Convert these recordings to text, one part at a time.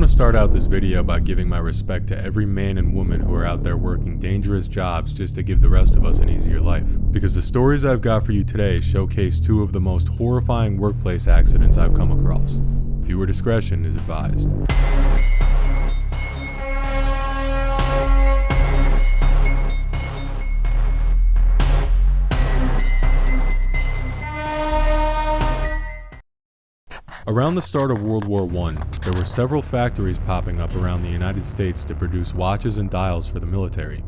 want to start out this video by giving my respect to every man and woman who are out there working dangerous jobs just to give the rest of us an easier life. Because the stories I've got for you today showcase two of the most horrifying workplace accidents I've come across. Viewer discretion is advised. Around the start of World War I, there were several factories popping up around the United States to produce watches and dials for the military.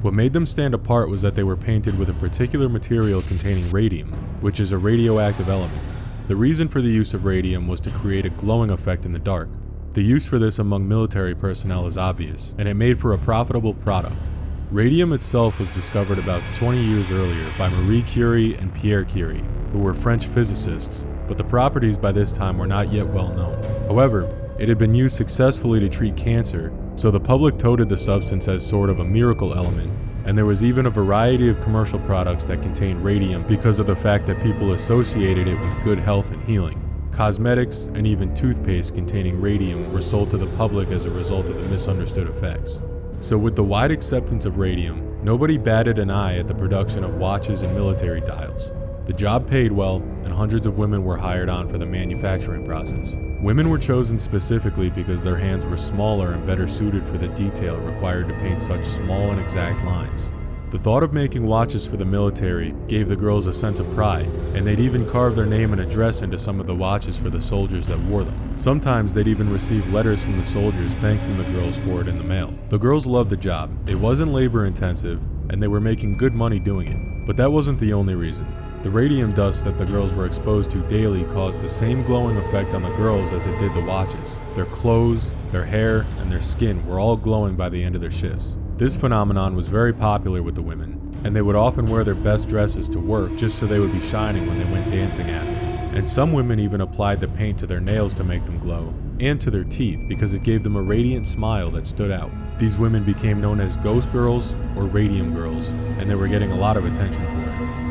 What made them stand apart was that they were painted with a particular material containing radium, which is a radioactive element. The reason for the use of radium was to create a glowing effect in the dark. The use for this among military personnel is obvious, and it made for a profitable product. Radium itself was discovered about 20 years earlier by Marie Curie and Pierre Curie, who were French physicists, but the properties by this time were not yet well known. However, it had been used successfully to treat cancer, so the public touted the substance as sort of a miracle element, and there was even a variety of commercial products that contained radium because of the fact that people associated it with good health and healing. Cosmetics and even toothpaste containing radium were sold to the public as a result of the misunderstood effects. So with the wide acceptance of radium, nobody batted an eye at the production of watches and military dials. The job paid well, and hundreds of women were hired on for the manufacturing process. Women were chosen specifically because their hands were smaller and better suited for the detail required to paint such small and exact lines. The thought of making watches for the military gave the girls a sense of pride, and they'd even carve their name and address into some of the watches for the soldiers that wore them. Sometimes they'd even receive letters from the soldiers thanking the girls for it in the mail. The girls loved the job. It wasn't labor intensive, and they were making good money doing it. But that wasn't the only reason. The radium dust that the girls were exposed to daily caused the same glowing effect on the girls as it did the watches. Their clothes, their hair, and their skin were all glowing by the end of their shifts. This phenomenon was very popular with the women, and they would often wear their best dresses to work just so they would be shining when they went dancing after. And some women even applied the paint to their nails to make them glow, and to their teeth because it gave them a radiant smile that stood out. These women became known as ghost girls or radium girls, and they were getting a lot of attention for it.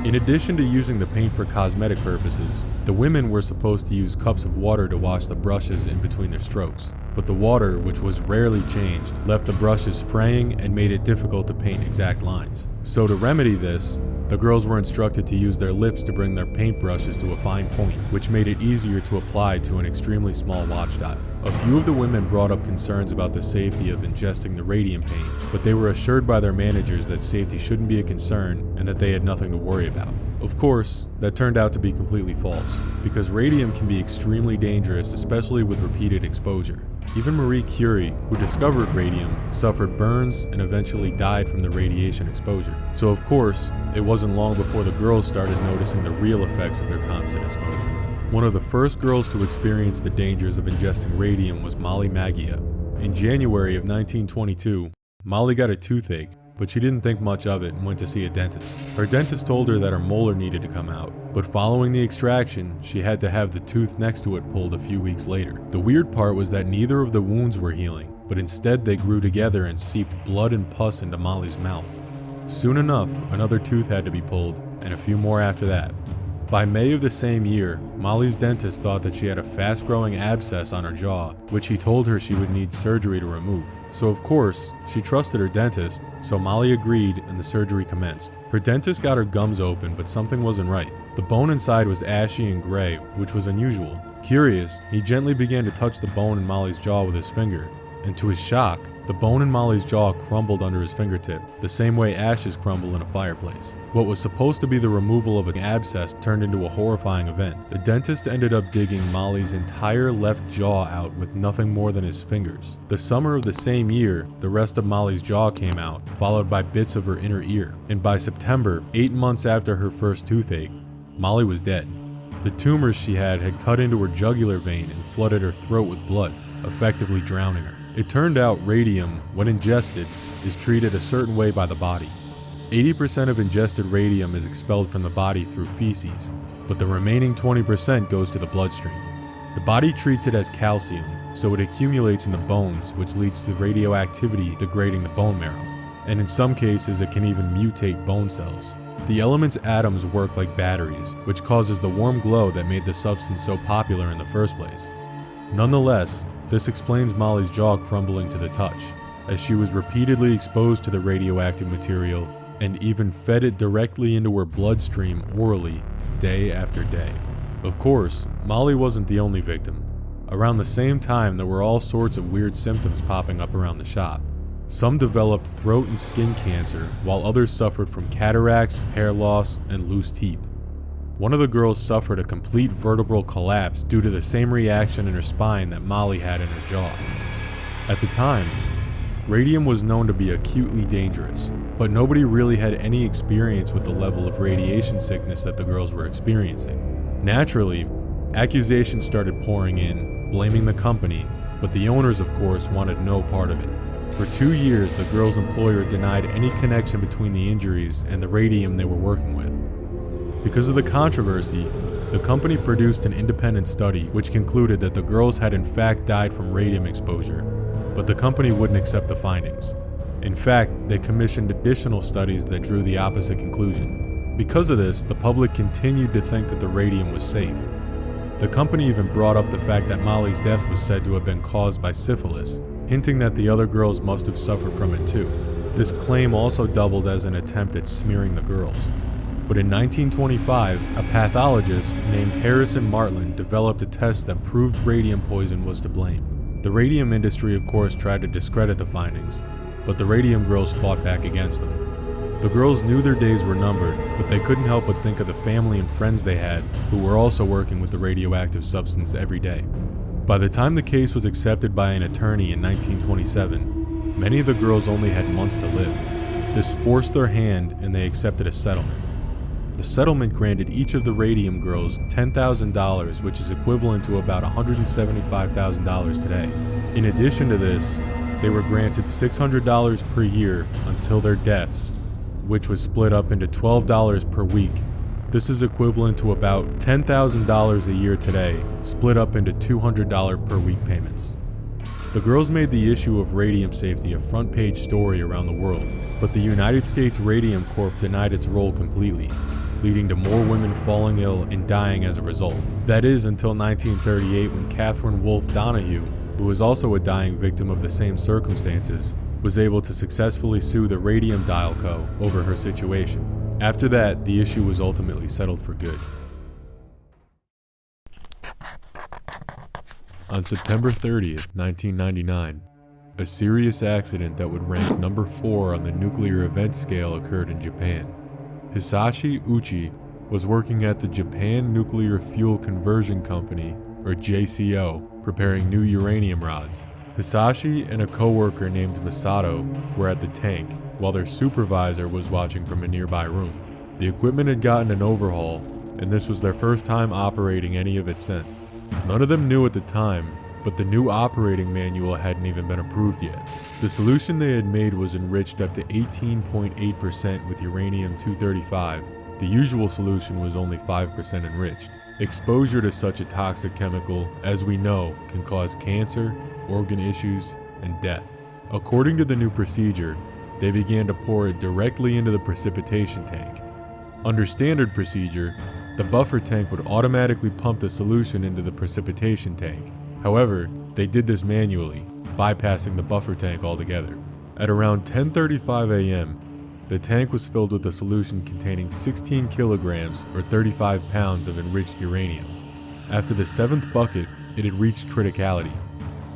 In addition to using the paint for cosmetic purposes, the women were supposed to use cups of water to wash the brushes in between their strokes. But the water, which was rarely changed, left the brushes fraying and made it difficult to paint exact lines. So to remedy this, the girls were instructed to use their lips to bring their paint brushes to a fine point, which made it easier to apply to an extremely small watch dial. A few of the women brought up concerns about the safety of ingesting the radium paint, but they were assured by their managers that safety shouldn't be a concern and that they had nothing to worry about. Of course, that turned out to be completely false, because radium can be extremely dangerous, especially with repeated exposure. Even Marie Curie, who discovered radium, suffered burns and eventually died from the radiation exposure. So of course, it wasn't long before the girls started noticing the real effects of their constant exposure. One of the first girls to experience the dangers of ingesting radium was Molly Maggia. In January of 1922, Molly got a toothache, but she didn't think much of it and went to see a dentist. Her dentist told her that her molar needed to come out, but following the extraction, she had to have the tooth next to it pulled a few weeks later. The weird part was that neither of the wounds were healing, but instead they grew together and seeped blood and pus into Molly's mouth. Soon enough, another tooth had to be pulled, and a few more after that. By May of the same year, Molly's dentist thought that she had a fast-growing abscess on her jaw, which he told her she would need surgery to remove. So of course, she trusted her dentist, so Molly agreed and the surgery commenced. Her dentist got her gums open, but something wasn't right. The bone inside was ashy and gray, which was unusual. Curious, he gently began to touch the bone in Molly's jaw with his finger, and to his shock, the bone in Molly's jaw crumbled under his fingertip, the same way ashes crumble in a fireplace. What was supposed to be the removal of an abscess turned into a horrifying event. The dentist ended up digging Molly's entire left jaw out with nothing more than his fingers. The summer of the same year, the rest of Molly's jaw came out, followed by bits of her inner ear. And by September, 8 months after her first toothache, Molly was dead. The tumors she had cut into her jugular vein and flooded her throat with blood, effectively drowning her. It turned out radium, when ingested, is treated a certain way by the body. 80% of ingested radium is expelled from the body through feces, but the remaining 20% goes to the bloodstream. The body treats it as calcium, so it accumulates in the bones, which leads to radioactivity degrading the bone marrow. And in some cases, it can even mutate bone cells. The element's atoms work like batteries, which causes the warm glow that made the substance so popular in the first place. Nonetheless, This explains Molly's jaw crumbling to the touch, as she was repeatedly exposed to the radioactive material and even fed it directly into her bloodstream orally, day after day. Of course, Molly wasn't the only victim. Around the same time, there were all sorts of weird symptoms popping up around the shop. Some developed throat and skin cancer, while others suffered from cataracts, hair loss, and loose teeth. One of the girls suffered a complete vertebral collapse due to the same reaction in her spine that Molly had in her jaw. At the time, radium was known to be acutely dangerous, but nobody really had any experience with the level of radiation sickness that the girls were experiencing. Naturally, accusations started pouring in, blaming the company, but the owners, of course, wanted no part of it. For 2 years, the girls' employer denied any connection between the injuries and the radium they were working with. Because of the controversy, the company produced an independent study which concluded that the girls had in fact died from radium exposure, but the company wouldn't accept the findings. In fact, they commissioned additional studies that drew the opposite conclusion. Because of this, the public continued to think that the radium was safe. The company even brought up the fact that Molly's death was said to have been caused by syphilis, hinting that the other girls must have suffered from it too. This claim also doubled as an attempt at smearing the girls. But in 1925, a pathologist named Harrison Martland developed a test that proved radium poison was to blame. The radium industry, of course, tried to discredit the findings, but the Radium Girls fought back against them. The girls knew their days were numbered, but they couldn't help but think of the family and friends they had who were also working with the radioactive substance every day. By the time the case was accepted by an attorney in 1927, many of the girls only had months to live. This forced their hand and they accepted a settlement. The settlement granted each of the Radium Girls $10,000, which is equivalent to about $175,000 today. In addition to this, they were granted $600 per year until their deaths, which was split up into $12 per week. This is equivalent to about $10,000 a year today, split up into $200 per week payments. The girls made the issue of radium safety a front-page story around the world, but the United States Radium Corp denied its role completely, leading to more women falling ill and dying as a result. That is until 1938, when Catherine Wolfe Donahue, who was also a dying victim of the same circumstances, was able to successfully sue the Radium Dial Co. over her situation. After that, the issue was ultimately settled for good. On September 30th, 1999, a serious accident that would rank number 4 on the nuclear event scale occurred in Japan. Hisashi Ouchi was working at the Japan Nuclear Fuel Conversion Company, or JCO, preparing new uranium rods. Hisashi and a co-worker named Masato were at the tank, while their supervisor was watching from a nearby room. The equipment had gotten an overhaul, and this was their first time operating any of it since. None of them knew at the time, but the new operating manual hadn't even been approved yet. The solution they had made was enriched up to 18.8% with uranium-235. The usual solution was only 5% enriched. Exposure to such a toxic chemical, as we know, can cause cancer, organ issues, and death. According to the new procedure, they began to pour it directly into the precipitation tank. Under standard procedure, the buffer tank would automatically pump the solution into the precipitation tank. However, they did this manually, bypassing the buffer tank altogether. At around 10:35 a.m., the tank was filled with a solution containing 16 kilograms or 35 pounds of enriched uranium. After the 7th bucket, it had reached criticality.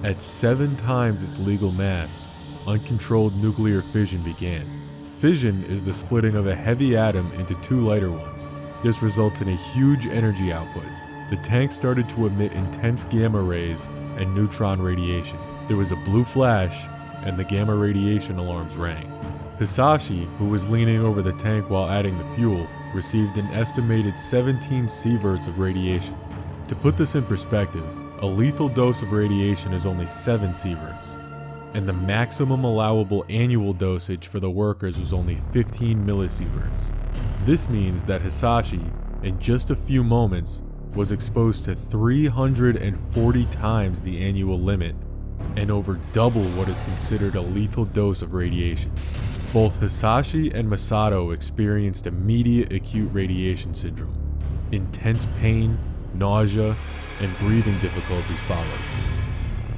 At 7 times its legal mass, uncontrolled nuclear fission began. Fission is the splitting of a heavy atom into 2 lighter ones. This results in a huge energy output. The tank started to emit intense gamma rays and neutron radiation. There was a blue flash, and the gamma radiation alarms rang. Hisashi, who was leaning over the tank while adding the fuel, received an estimated 17 sieverts of radiation. To put this in perspective, a lethal dose of radiation is only 7 sieverts, and the maximum allowable annual dosage for the workers was only 15 millisieverts. This means that Hisashi, in just a few moments, was exposed to 340 times the annual limit, and over double what is considered a lethal dose of radiation. Both Hisashi and Masato experienced immediate acute radiation syndrome. Intense pain, nausea, and breathing difficulties followed.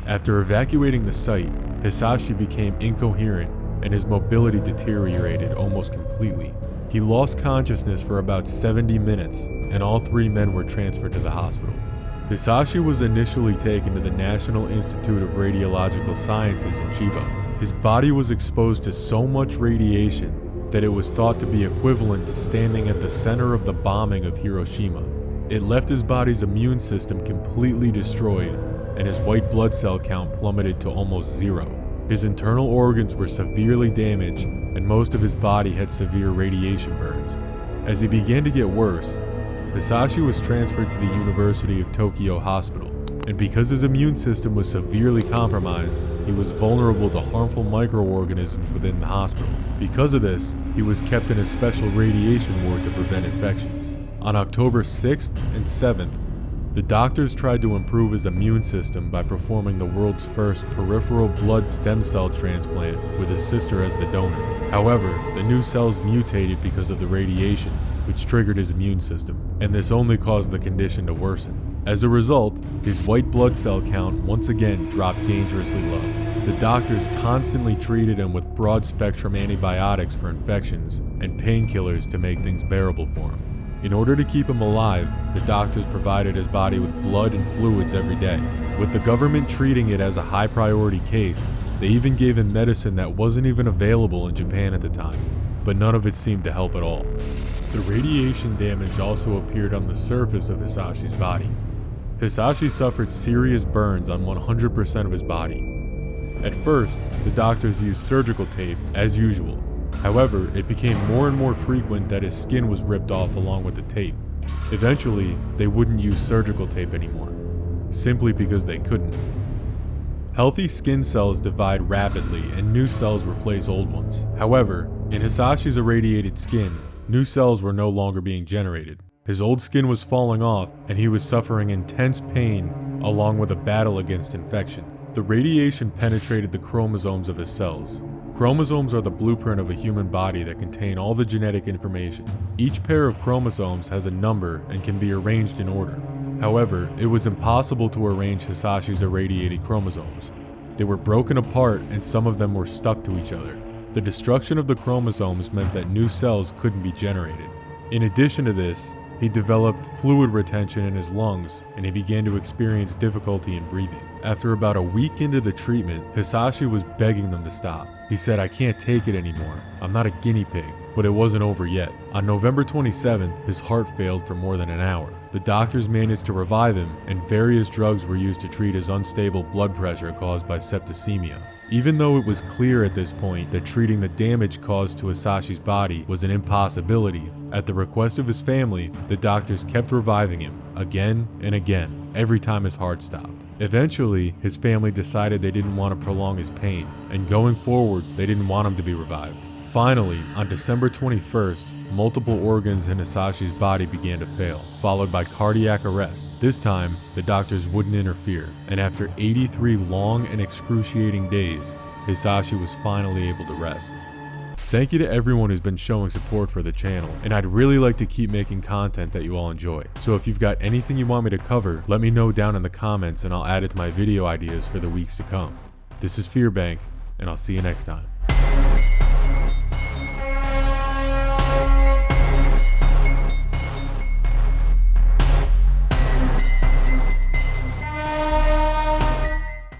After evacuating the site, Hisashi became incoherent and his mobility deteriorated almost completely. He lost consciousness for about 70 minutes, and all 3 men were transferred to the hospital. Hisashi was initially taken to the National Institute of Radiological Sciences in Chiba. His body was exposed to so much radiation that it was thought to be equivalent to standing at the center of the bombing of Hiroshima. It left his body's immune system completely destroyed, and his white blood cell count plummeted to almost 0. His internal organs were severely damaged, and most of his body had severe radiation burns. As he began to get worse, Hisashi was transferred to the University of Tokyo Hospital, and because his immune system was severely compromised, he was vulnerable to harmful microorganisms within the hospital. Because of this, he was kept in a special radiation ward to prevent infections. On October 6th and 7th, the doctors tried to improve his immune system by performing the world's first peripheral blood stem cell transplant with his sister as the donor. However, the new cells mutated because of the radiation, which triggered his immune system, and this only caused the condition to worsen. As a result, his white blood cell count once again dropped dangerously low. The doctors constantly treated him with broad-spectrum antibiotics for infections and painkillers to make things bearable for him. In order to keep him alive, the doctors provided his body with blood and fluids every day. With the government treating it as a high-priority case, they even gave him medicine that wasn't even available in Japan at the time, but none of it seemed to help at all. The radiation damage also appeared on the surface of Hisashi's body. Hisashi suffered serious burns on 100% of his body. At first, the doctors used surgical tape as usual. However, it became more and more frequent that his skin was ripped off along with the tape. Eventually, they wouldn't use surgical tape anymore, simply because they couldn't. Healthy skin cells divide rapidly and new cells replace old ones. However, in Hisashi's irradiated skin, new cells were no longer being generated. His old skin was falling off and he was suffering intense pain along with a battle against infection. The radiation penetrated the chromosomes of his cells. Chromosomes are the blueprint of a human body that contain all the genetic information. Each pair of chromosomes has a number and can be arranged in order. However, it was impossible to arrange Hisashi's irradiated chromosomes. They were broken apart and some of them were stuck to each other. The destruction of the chromosomes meant that new cells couldn't be generated. In addition to this, he developed fluid retention in his lungs and he began to experience difficulty in breathing. After about a week into the treatment, Hisashi was begging them to stop. He said, "I can't take it anymore. I'm not a guinea pig." But it wasn't over yet. On November 27th, his heart failed for more than an hour. The doctors managed to revive him, and various drugs were used to treat his unstable blood pressure caused by septicemia. Even though it was clear at this point that treating the damage caused to Hisashi's body was an impossibility, at the request of his family, the doctors kept reviving him again and again, every time his heart stopped. Eventually, his family decided they didn't want to prolong his pain, and going forward, they didn't want him to be revived. Finally, on December 21st, multiple organs in Hisashi's body began to fail, followed by cardiac arrest. This time, the doctors wouldn't interfere, and after 83 long and excruciating days, Hisashi was finally able to rest. Thank you to everyone who's been showing support for the channel, and I'd really like to keep making content that you all enjoy. So if you've got anything you want me to cover, let me know down in the comments and I'll add it to my video ideas for the weeks to come. This is FearBank, and I'll see you next time.